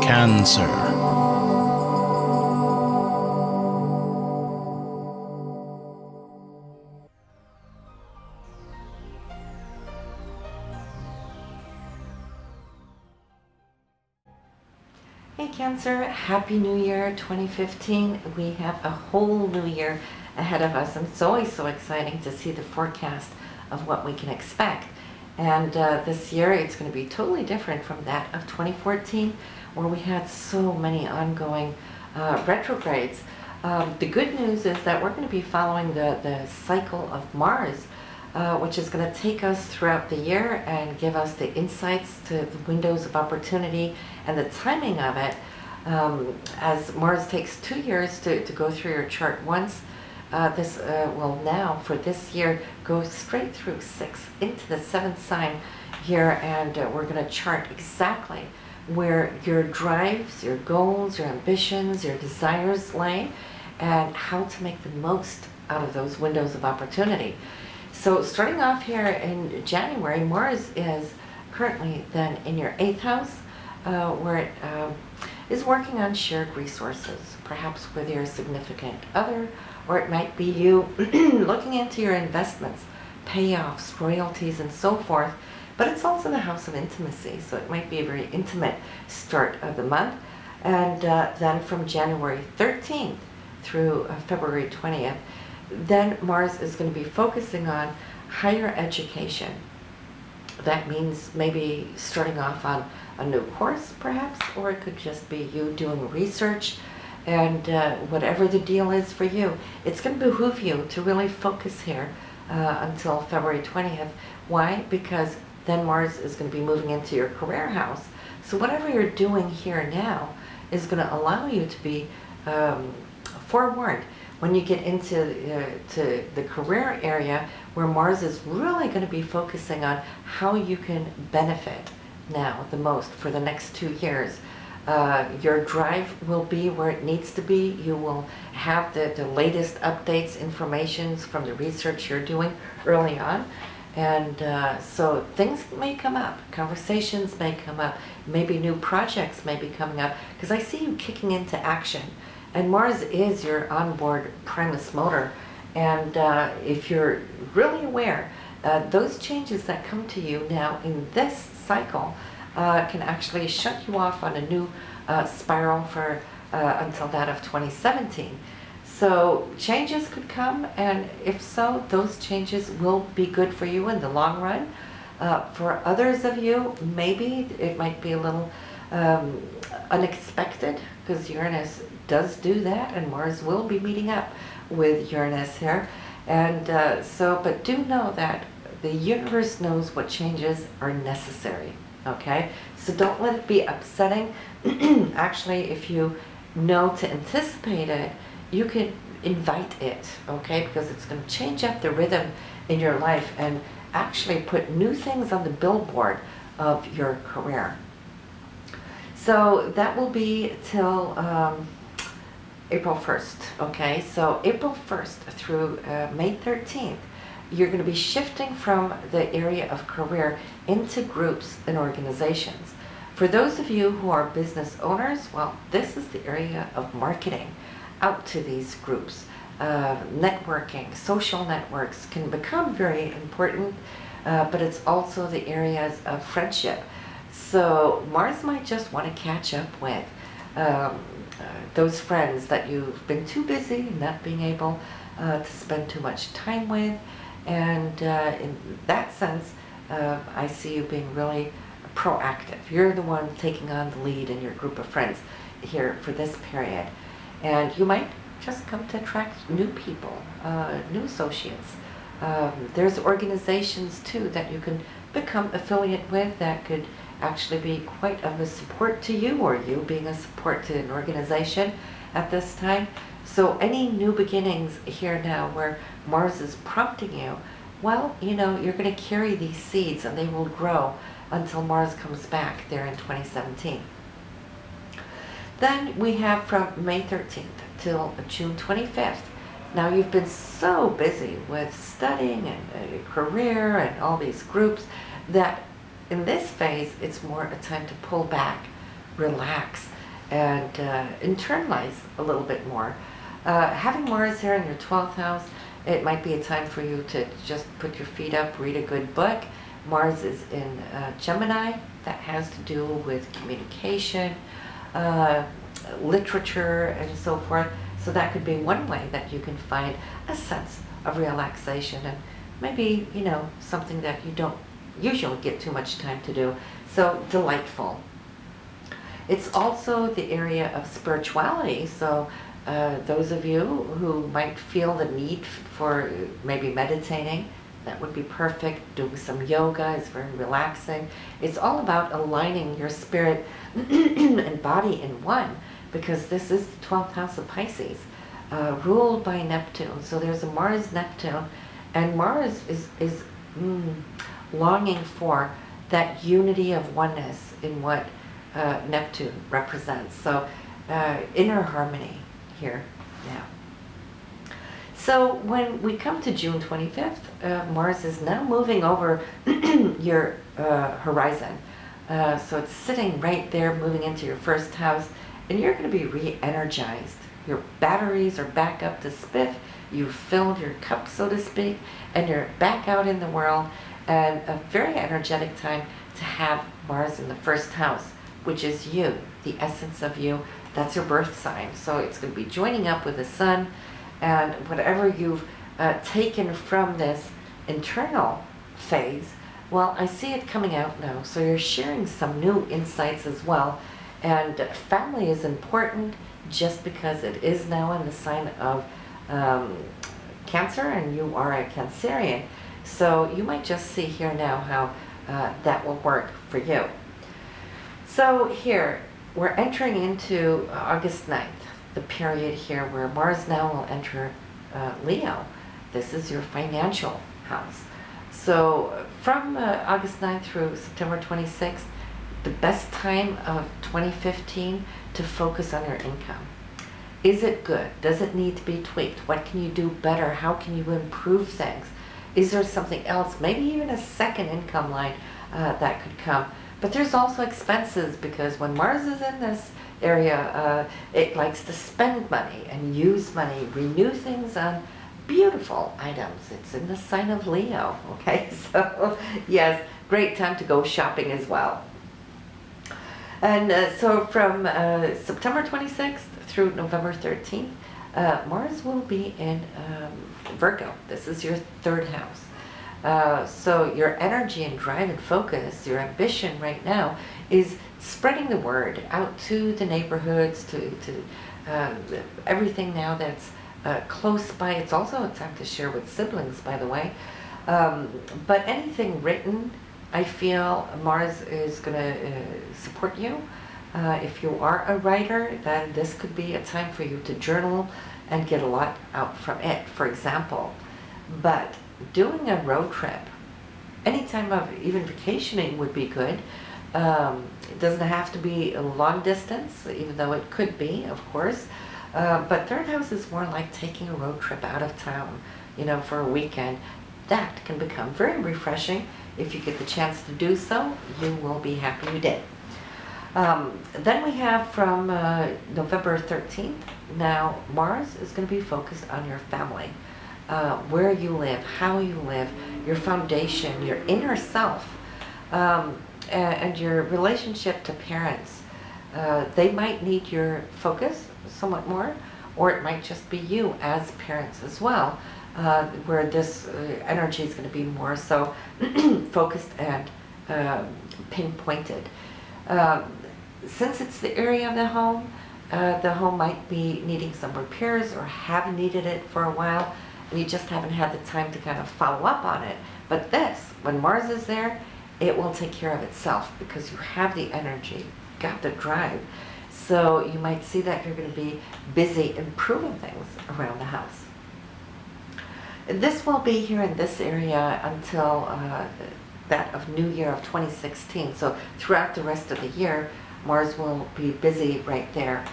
Cancer. Hey Cancer, Happy New Year 2015. We have a whole new year ahead of us, and it's always so exciting to see the forecast of what we can expect. And this year it's going to be totally different from that of 2014, where we had so many ongoing retrogrades. The good news is that we're going to be following the cycle of Mars, which is going to take us throughout the year and give us the insights to the windows of opportunity and the timing of it. As Mars takes 2 years to go through your chart once, this will now, for this year, go straight through 6 into the 7th sign here, and we're going to chart exactly where your drives, your goals, your ambitions, your desires lay, and how to make the most out of those windows of opportunity. So starting off here in January, Mars is currently then in your 8th house, where it is working on shared resources, perhaps with your significant other, or it might be you looking into your investments, payoffs, royalties, and so forth. But it's also the house of intimacy, so it might be a very intimate start of the month. And then from January 13th through February 20th, then Mars is going to be focusing on higher education. That means maybe starting off on a new course perhaps, or it could just be you doing research, and whatever the deal is for you, it's going to behoove you to really focus here until February 20th. Why? Because then Mars is going to be moving into your career house. So whatever you're doing here now is going to allow you to be forewarned when you get into to the career area, where Mars is really going to be focusing on how you can benefit now the most for the next 2 years. Your drive will be where it needs to be. You will have the latest updates, informations from the research you're doing early on. And so things may come up, conversations may come up, maybe new projects may be coming up, because I see you kicking into action. And Mars is your onboard primus motor. And if you're really aware, those changes that come to you now in this cycle can actually shut you off on a new spiral for until that of 2017. So changes could come, and if so, those changes will be good for you in the long run. For others of you, maybe it might be a little unexpected, because Uranus does do that, and Mars will be meeting up with Uranus here. And but do know that the universe knows what changes are necessary, okay? So don't let it be upsetting. Actually, if you know to anticipate it, you can invite it, okay? Because it's going to change up the rhythm in your life and actually put new things on the billboard of your career. So that will be till April 1st, okay? So April 1st through May 13th, you're going to be shifting from the area of career into groups and organizations. For those of you who are business owners, well, this is the area of marketing out to these groups. Networking, social networks can become very important, but it's also the areas of friendship. So Mars might just want to catch up with those friends that you've been too busy not being able to spend too much time with. And in that sense, I see you being really proactive. You're the one taking on the lead in your group of friends here for this period. And you might just come to attract new people, new associates. There's organizations too that you can become affiliate with that could actually be quite of a support to you, or you being a support to an organization at this time. So any new beginnings here now where Mars is prompting you, well, you know, you're going to carry these seeds and they will grow until Mars comes back there in 2017. Then we have from May 13th till June 25th. Now you've been so busy with studying and a career and all these groups that in this phase it's more a time to pull back relax and internalize a little bit more. Having Mars here in your 12th house, it might be a time for you to just put your feet up, read a good book. Mars is in Gemini. That has to do with communication, literature, and so forth. So that could be one way that you can find a sense of relaxation, and maybe, something that you don't usually get too much time to do. So delightful. It's also the area of spirituality. So those of you who might feel the need for maybe meditating, that would be perfect. Doing some yoga is very relaxing. It's all about aligning your spirit and body in one, because this is the 12th house of Pisces, ruled by Neptune. So there's a Mars-Neptune, and Mars is longing for that unity of oneness in what Neptune represents. So inner harmony here now. So when we come to June 25th, Mars is now moving over your horizon. So it's sitting right there, moving into your first house, and you're going to be re-energized. Your batteries are back up to spiff. You've filled your cup, so to speak, and you're back out in the world. And a very energetic time to have Mars in the first house, which is you, the essence of you. That's your birth sign. So it's going to be joining up with the sun, and whatever you've taken from this internal phase, well, I see it coming out now. So you're sharing some new insights as well. And family is important just because it is now in the sign of Cancer, and you are a Cancerian. So you might just see here now how that will work for you. So here, we're entering into August 9th, the period here where Mars now will enter Leo. This is your financial house. So from August 9th through September 26th, the best time of 2015 to focus on your income. Is it good? Does it need to be tweaked? What can you do better? How can you improve things? Is there something else? Maybe even a second income line that could come. But there's also expenses, because when Mars is in this area, it likes to spend money and use money, renew things on beautiful items. It's in the sign of Leo, okay? So yes, great time to go shopping as well. And so from September 26th through November 13th, Mars will be in Virgo. This is your third house. So your energy and drive and focus, your ambition right now is spreading the word out to the neighborhoods, to everything now that's close by. It's also a time to share with siblings, by the way. But anything written, I feel Mars is going to support you. If you are a writer, then this could be a time for you to journal and get a lot out from it, for example. But doing a road trip, any time of even vacationing would be good. It doesn't have to be a long distance, even though it could be, of course. But third house is more like taking a road trip out of town, for a weekend. That can become very refreshing. If you get the chance to do so, you will be happy you did. Then we have from November 13th, now Mars is going to be focused on your family. Where you live, how you live, your foundation, your inner self, and your relationship to parents. They might need your focus somewhat more, or it might just be you as parents as well, where this energy is going to be more so focused and pinpointed. Since it's the area of the home might be needing some repairs or have needed it for a while, and you just haven't had the time to kind of follow up on it. But this, when Mars is there, it will take care of itself because you have the energy, got the drive. So you might see that you're going to be busy improving things around the house. This will be here in this area until that of New Year of 2016. So throughout the rest of the year, Mars will be busy right there.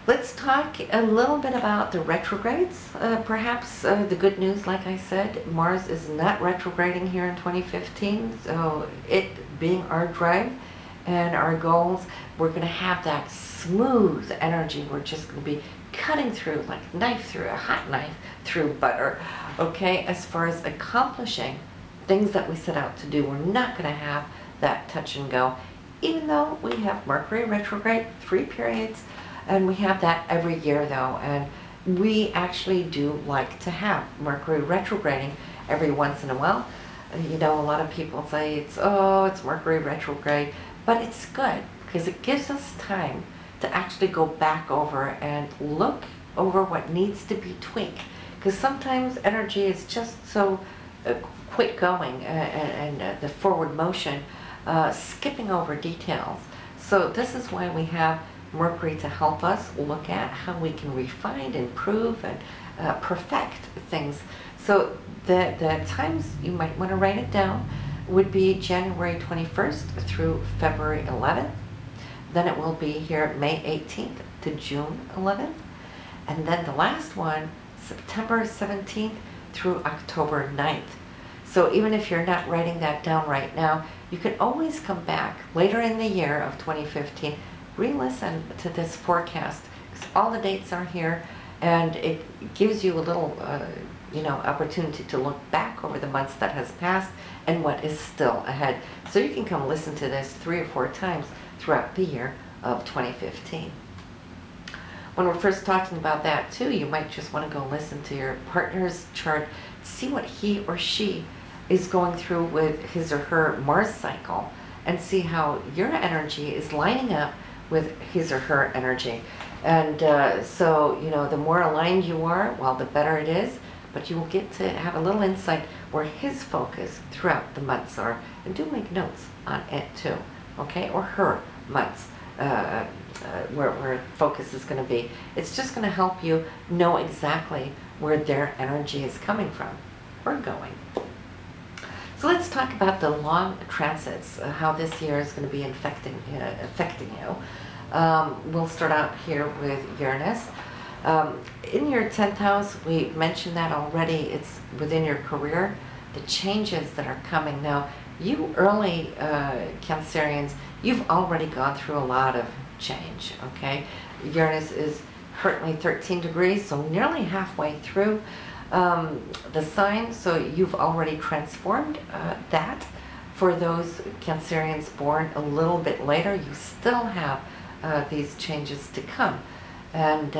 Let's talk a little bit about the retrogrades. Perhaps the good news, like I said, Mars is not retrograding here in 2015. So it being our drive, and our goals, we're going to have that smooth energy. We're just going to be cutting through like a knife through a hot knife through butter, okay? As far as accomplishing things that we set out to do, we're not going to have that touch and go, even though we have Mercury retrograde 3 periods, and we have that every year though, and we actually do like to have Mercury retrograding every once in a while. You know, a lot of people say it's Mercury retrograde, but it's good because it gives us time to actually go back over and look over what needs to be tweaked. Because sometimes energy is just so quick going and the forward motion, skipping over details. So this is why we have Mercury to help us look at how we can refine, improve, and perfect things. So the times you might want to write it down would be January 21st through February 11th. Then it will be here May 18th to June 11th. And then the last one, September 17th through October 9th. So even if you're not writing that down right now, you can always come back later in the year of 2015, re-listen to this forecast, because all the dates are here, and it gives you a little opportunity to look back over the months that has passed and what is still ahead. So you can come listen to this 3 or 4 times throughout the year of 2015. When we're first talking about that too, you might just want to go listen to your partner's chart, see what he or she is going through with his or her Mars cycle, and see how your energy is lining up with his or her energy. And so, the more aligned you are, well, the better it is, but you will get to have a little insight where his focus throughout the months are. And do make notes on it too, okay? Or her months, where focus is going to be. It's just going to help you know exactly where their energy is coming from or going. So let's talk about the long transits, how this year is going to be affecting you. We'll start out here with Uranus. In your 10th house, we mentioned that already. It's within your career, the changes that are coming. Now, you early Cancerians, you've already gone through a lot of change, okay? Uranus is currently 13 degrees, so nearly halfway through the sign, so you've already transformed that. For those Cancerians born a little bit later, you still have these changes to come. And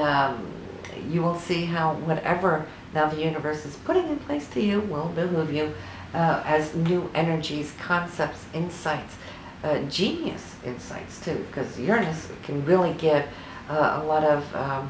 you will see how whatever now the universe is putting in place to you will behoove you as new energies, concepts, insights, genius insights too, because Uranus can really give a lot of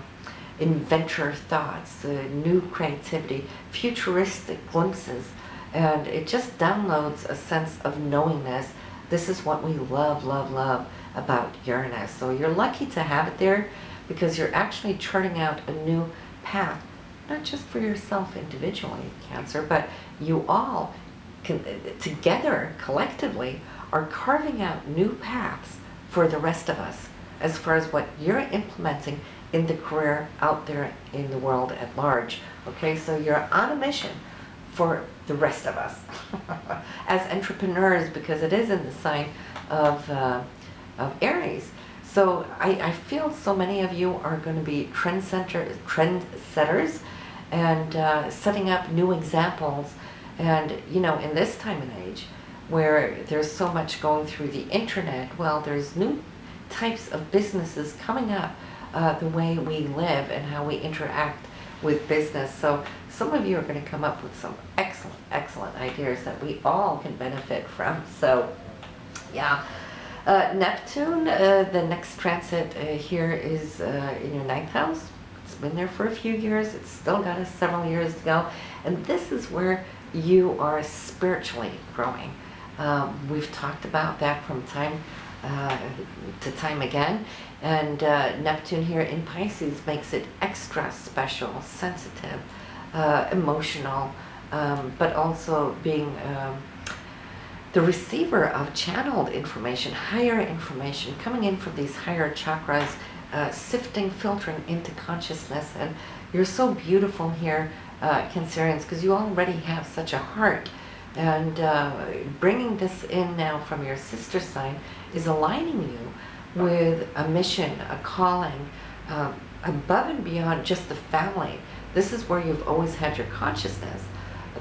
inventor thoughts, new creativity, futuristic glimpses, and it just downloads a sense of knowingness. This is what we love, love, love about Uranus. So you're lucky to have it there, because you're actually charting out a new path, not just for yourself individually, Cancer, but you all can, together, collectively, are carving out new paths for the rest of us as far as what you're implementing in the career out there in the world at large. Okay, so you're on a mission for the rest of us as entrepreneurs, because it is in the sign of Aries. So I feel so many of you are going to be trendsetters and setting up new examples. And, in this time and age where there's so much going through the internet, well, there's new types of businesses coming up, the way we live and how we interact with business. So some of you are going to come up with some excellent, excellent ideas that we all can benefit from. So, yeah. Neptune, the next transit here is in your 9th house. It's been there for a few years. It's still got us several years to go. And this is where you are spiritually growing. We've talked about that from time to time again. And Neptune here in Pisces makes it extra special, sensitive, emotional, but also being the receiver of channeled information, higher information, coming in from these higher chakras, sifting, filtering into consciousness. And you're so beautiful here, Cancerians, because you already have such a heart. And bringing this in now from your sister sign is aligning you with a mission, a calling, above and beyond just the family. This is where you've always had your consciousness.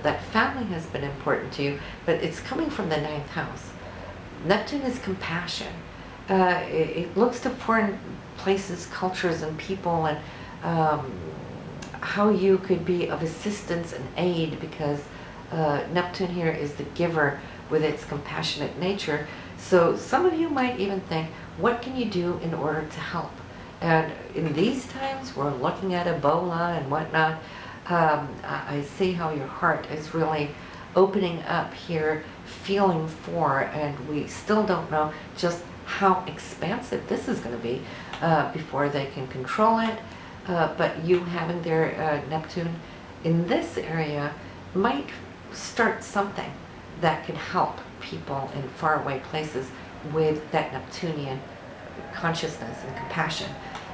That family has been important to you, but it's coming from the 9th house. Neptune is compassion. It looks to foreign places, cultures, and people, and how you could be of assistance and aid, because Neptune here is the giver with its compassionate nature. So some of you might even think, what can you do in order to help? And in these times, we're looking at Ebola and whatnot. I see how your heart is really opening up here, feeling for, and we still don't know just how expansive this is going to be before they can control it. But you having their Neptune in this area might start something that can help people in faraway places with that Neptunian consciousness and compassion,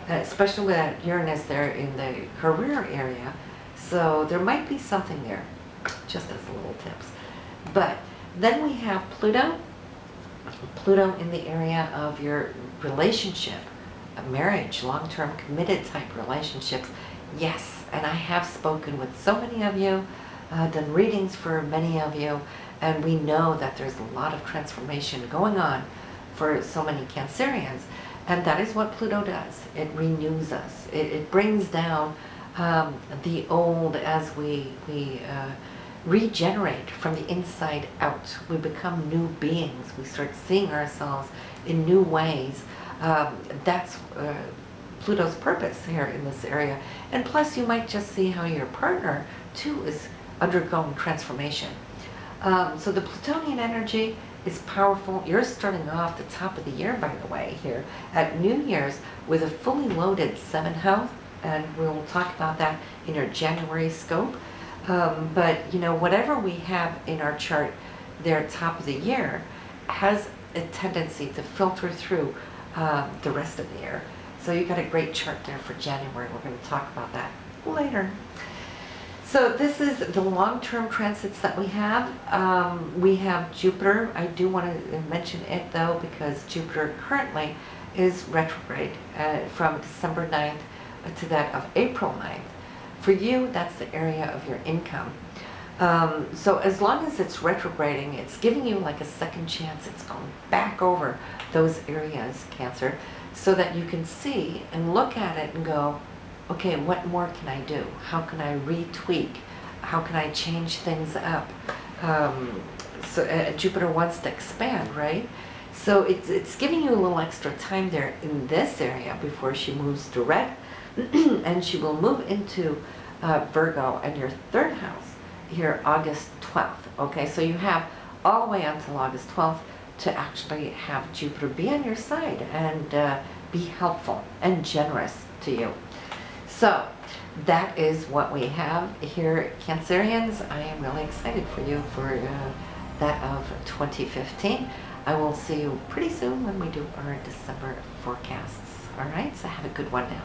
especially with that Uranus there in the career area. So there might be something there, just as little tips. But then we have Pluto in the area of your relationship, a marriage, long-term committed type relationships. Yes, and I have spoken with so many of you, done readings for many of you, and we know that there's a lot of transformation going on for so many Cancerians. And that is what Pluto does. It renews us. It brings down the old as we regenerate from the inside out. We become new beings. We start seeing ourselves in new ways. That's Pluto's purpose here in this area. And plus, you might just see how your partner, too, is undergoing transformation. So the Plutonian energy is powerful. You're starting off the top of the year, by the way, here at New Year's with a fully loaded 7th house, and we'll talk about that in your January scope. But you know, whatever we have in our chart there top of the year has a tendency to filter through the rest of the year. So you got a great chart there for January. We're going to talk about that later. So this is the long-term transits that we have. We have Jupiter. I do want to mention it though, because Jupiter currently is retrograde from December 9th to that of April 9th. For you, that's the area of your income. So as long as it's retrograding, it's giving you like a second chance. It's going back over those areas, Cancer, so that you can see and look at it and go, okay, what more can I do? How can I retweak? How can I change things up? So Jupiter wants to expand, right? So it's giving you a little extra time there in this area before she moves direct, and she will move into Virgo and your 3rd house here August 12th. Okay, so you have all the way until August 12th to actually have Jupiter be on your side and be helpful and generous to you. So that is what we have here, Cancerians. I am really excited for you for that of 2015. I will see you pretty soon when we do our December forecasts. All right, so have a good one now.